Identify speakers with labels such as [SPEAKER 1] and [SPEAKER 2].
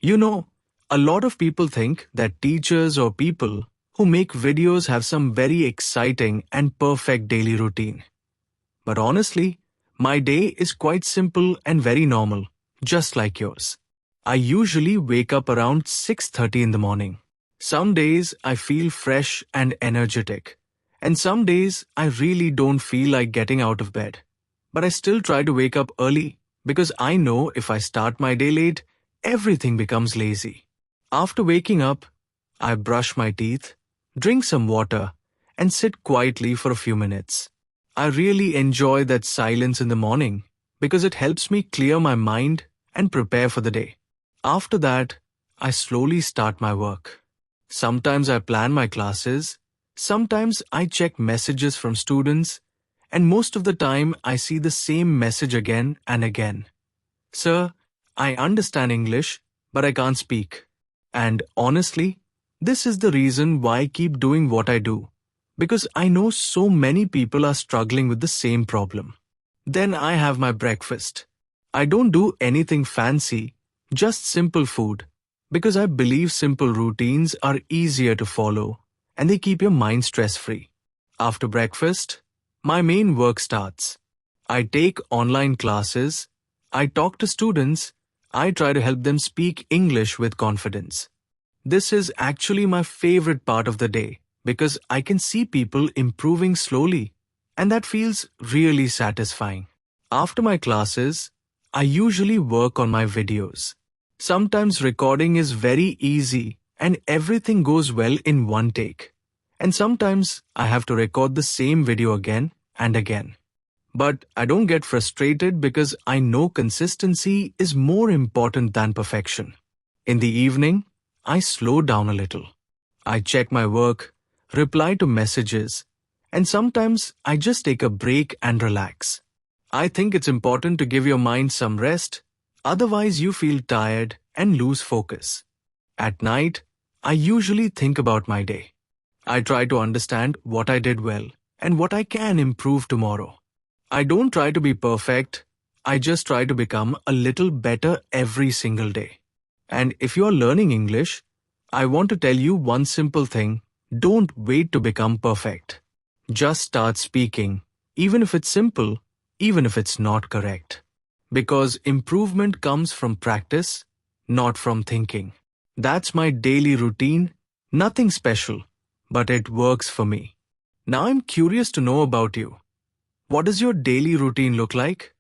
[SPEAKER 1] You know, a lot of people think that teachers or people who make videos have some very exciting and perfect daily routine. But honestly, my day is quite simple and very normal, just like yours. I usually wake up around 6:30 in the morning. Some days I feel fresh and energetic, and some days I really don't feel like getting out of bed. But I still try to wake up early because I know if I start my day late, everything becomes lazy. After waking up, I brush my teeth, drink some water, and sit quietly for a few minutes. I really enjoy that silence in the morning because it helps me clear my mind and prepare for the day. After that, I slowly start my work. Sometimes I plan my classes, sometimes I check messages from students, and most of the time I see the same message again and again. Sir, I understand English, but I can't speak. And honestly, this is the reason why I keep doing what I do. Because I know so many people are struggling with the same problem. Then I have my breakfast. I don't do anything fancy, just simple food. Because I believe simple routines are easier to follow and they keep your mind stress-free. After breakfast, my main work starts. I take online classes, I talk to students, I try to help them speak English with confidence. This is actually my favorite part of the day because I can see people improving slowly, and that feels really satisfying. After my classes, I usually work on my videos. Sometimes recording is very easy and everything goes well in one take. And sometimes I have to record the same video again and again. But I don't get frustrated because I know consistency is more important than perfection. In the evening, I slow down a little. I check my work, reply to messages, and sometimes I just take a break and relax. I think it's important to give your mind some rest, otherwise you feel tired and lose focus. At night, I usually think about my day. I try to understand what I did well and what I can improve tomorrow. I don't try to be perfect, I just try to become a little better every single day. And if you are learning English, I want to tell you one simple thing: don't wait to become perfect. Just start speaking, even if it's simple, even if it's not correct. Because improvement comes from practice, not from thinking. That's my daily routine, nothing special, but it works for me. Now I'm curious to know about you. What does your daily routine look like?